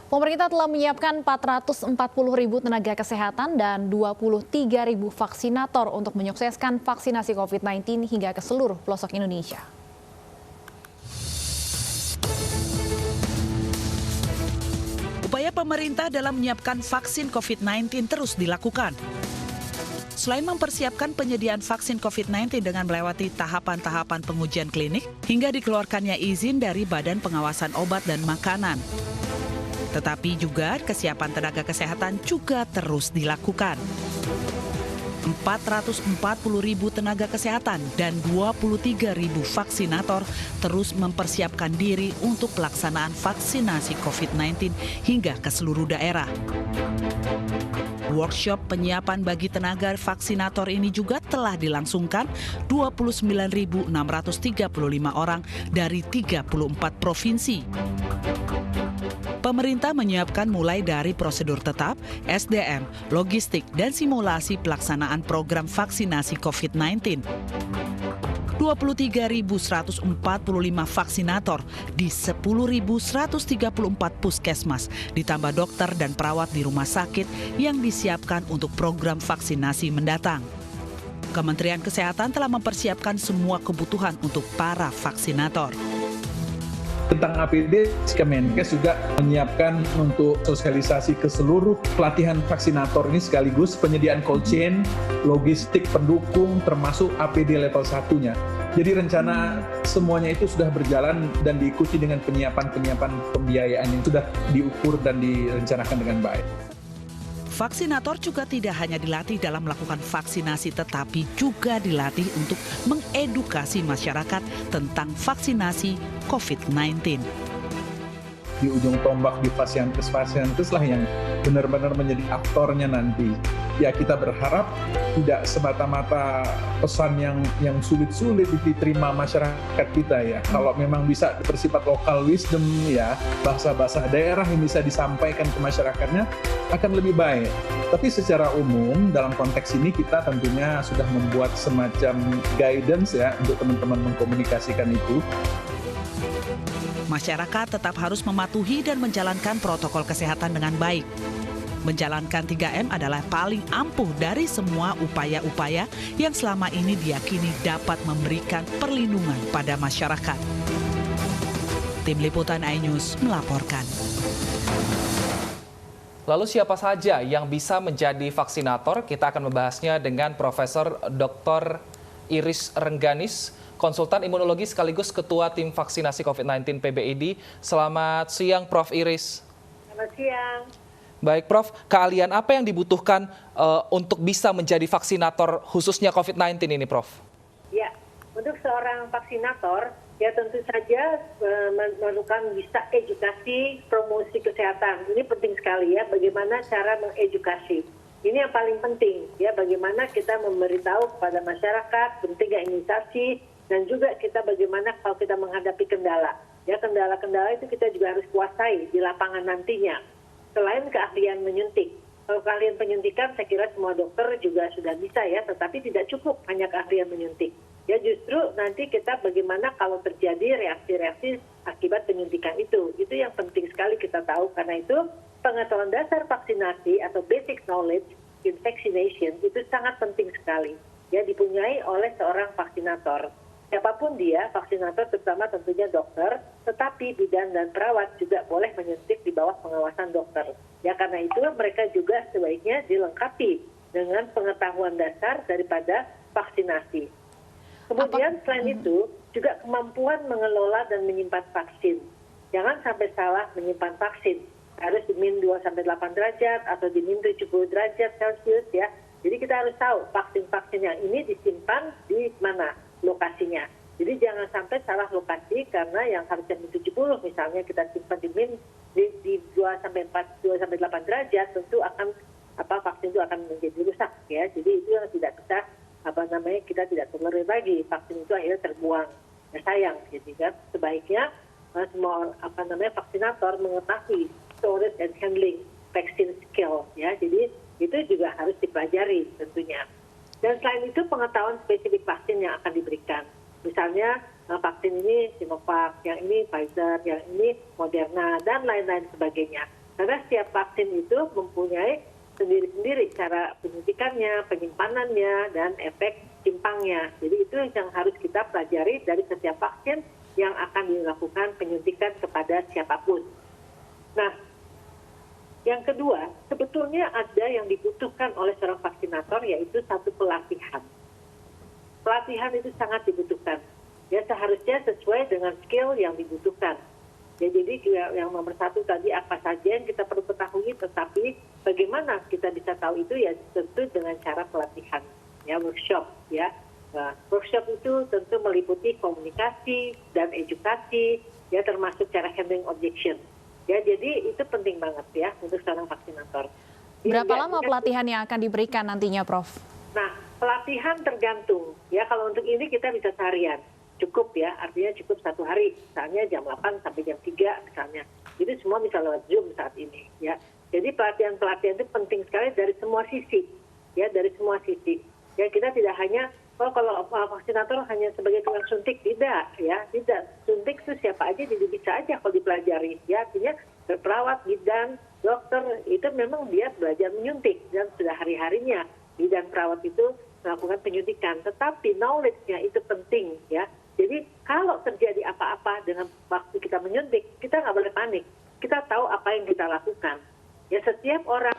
Pemerintah telah menyiapkan 440.000 tenaga kesehatan dan 23.000 vaksinator untuk menyukseskan vaksinasi COVID-19 hingga ke seluruh pelosok Indonesia. Upaya pemerintah dalam menyiapkan vaksin COVID-19 terus dilakukan. Selain mempersiapkan penyediaan vaksin COVID-19 dengan melewati tahapan-tahapan pengujian klinik hingga dikeluarkannya izin dari Badan Pengawasan Obat dan Makanan. Tetapi juga kesiapan tenaga kesehatan juga terus dilakukan. 440.000 tenaga kesehatan dan 23.000 vaksinator terus mempersiapkan diri untuk pelaksanaan vaksinasi COVID-19 hingga ke seluruh daerah. Workshop penyiapan bagi tenaga vaksinator ini juga telah dilangsungkan 29.635 orang dari 34 provinsi. Pemerintah menyiapkan mulai dari prosedur tetap, SDM, logistik, dan simulasi pelaksanaan program vaksinasi COVID-19. 23.145 vaksinator di 10.134 puskesmas, ditambah dokter dan perawat di rumah sakit yang disiapkan untuk program vaksinasi mendatang. Kementerian Kesehatan telah mempersiapkan semua kebutuhan untuk para vaksinator. Tentang APD, Kemenkes juga menyiapkan untuk sosialisasi ke seluruh pelatihan vaksinator ini sekaligus penyediaan cold chain, logistik pendukung termasuk APD level 1-nya. Jadi rencana semuanya itu sudah berjalan dan diikuti dengan penyiapan pembiayaan yang sudah diukur dan direncanakan dengan baik. Vaksinator juga tidak hanya dilatih dalam melakukan vaksinasi, tetapi juga dilatih untuk mengedukasi masyarakat tentang vaksinasi COVID-19. Di ujung tombak di vaskes lah yang benar-benar menjadi aktornya nanti. Ya kita berharap tidak semata-mata pesan yang sulit-sulit diterima masyarakat kita ya. Kalau memang bisa bersifat local wisdom ya, bahasa-bahasa daerah yang bisa disampaikan ke masyarakatnya akan lebih baik. Tapi secara umum dalam konteks ini kita tentunya sudah membuat semacam guidance ya untuk teman-teman mengkomunikasikan itu. Masyarakat tetap harus mematuhi dan menjalankan protokol kesehatan dengan baik. Menjalankan 3M adalah paling ampuh dari semua upaya-upaya yang selama ini diyakini dapat memberikan perlindungan pada masyarakat. Tim Liputan iNews melaporkan. Lalu siapa saja yang bisa menjadi vaksinator? Kita akan membahasnya dengan Profesor Dr. Iris Rengganis, konsultan imunologi sekaligus Ketua Tim Vaksinasi COVID-19 PBID. Selamat siang, Prof. Iris. Selamat siang. Baik, Prof. Keahlian apa yang dibutuhkan untuk bisa menjadi vaksinator khususnya COVID-19 ini, Prof? Ya, untuk seorang vaksinator, ya tentu saja memerlukan bisa edukasi promosi kesehatan. Ini penting sekali ya, bagaimana cara mengedukasi. Ini yang paling penting ya, bagaimana kita memberitahu kepada masyarakat pentingnya imunisasi dan juga kita bagaimana kalau kita menghadapi kendala. Ya, kendala-kendala itu kita juga harus kuasai di lapangan nantinya. Selain keahlian menyuntik. Kalau keahlian penyuntikan saya kira semua dokter juga sudah bisa ya, tetapi tidak cukup hanya keahlian menyuntik. Ya justru nanti kita bagaimana kalau terjadi reaksi-reaksi akibat penyuntikan itu. Itu yang penting sekali kita tahu, karena itu pengetahuan dasar vaksinasi atau basic knowledge in vaccination itu sangat penting sekali. Ya dipunyai oleh seorang vaksinator. Siapapun dia, vaksinator terutama tentunya dokter, tetapi bidan dan perawat juga boleh menyuntik di bawah pengawasan dokter. Ya karena itu mereka juga sebaiknya dilengkapi dengan pengetahuan dasar daripada vaksinasi. Kemudian selain itu juga kemampuan mengelola dan menyimpan vaksin. Jangan sampai salah menyimpan vaksin. Harus di min 2-8 derajat atau di min 70 derajat Celcius ya. Jadi kita harus tahu vaksin-vaksin yang ini disimpan di mana lokasinya. Jadi jangan sampai salah lokasi, karena yang harusnya min 70 misalnya kita simpan di min di 2-8 derajat, tentu akan vaksin itu akan menjadi rusak ya. Jadi itu yang tidak kita kita tidak tolerir lagi, vaksin itu akhirnya terbuang. Ya sayang gitu kan. Sebaiknya semua vaksinator mengetahui storage and handling vaccine skill ya. Jadi itu juga harus dipelajari tentunya. Dan selain itu pengetahuan spesifik vaksin yang akan diberikan. Misalnya vaksin ini Sinovac, yang ini Pfizer, yang ini Moderna, dan lain-lain sebagainya. Karena setiap vaksin itu mempunyai sendiri-sendiri cara penyuntikannya, penyimpanannya, dan efek simpangnya. Jadi itu yang harus kita pelajari dari setiap vaksin yang akan dilakukan penyuntikan kepada siapapun. Nah, yang kedua, sebetulnya ada yang dibutuhkan oleh seorang vaksinator, yaitu satu pelatihan. Pelatihan itu sangat dibutuhkan. Ya, seharusnya sesuai dengan skill yang dibutuhkan. Ya, jadi yang nomor satu tadi apa saja yang kita perlu ketahui, tetapi bagaimana kita bisa tahu itu ya tentu dengan cara pelatihan, ya workshop, ya. Nah, workshop itu tentu meliputi komunikasi dan edukasi, ya termasuk cara handling objection. Ya, jadi itu penting banget ya untuk seorang vaksinator. Berapa lama pelatihan yang akan diberikan nantinya, Prof? Nah, pelatihan tergantung. Ya, kalau untuk ini kita bisa seharian. Cukup ya, artinya cukup 1 hari. Misalnya jam 8 sampai jam 3 misalnya. Jadi semua bisa lewat Zoom saat ini. Ya, jadi pelatihan-pelatihan itu penting sekali dari semua sisi. Ya, dari semua sisi. Ya, kita tidak hanya kalau vaksinator hanya sebagai tukang suntik, tidak ya, tidak. Suntik itu siapa aja jadi bisa aja kalau dipelajari. Ya, artinya perawat, bidan, dokter itu memang dia belajar menyuntik dan sudah hari-harinya bidan perawat itu melakukan penyuntikan. Tetapi knowledge-nya itu penting ya. Jadi kalau terjadi apa-apa dengan waktu kita menyuntik, kita nggak boleh panik. Kita tahu apa yang kita lakukan. Ya, setiap orang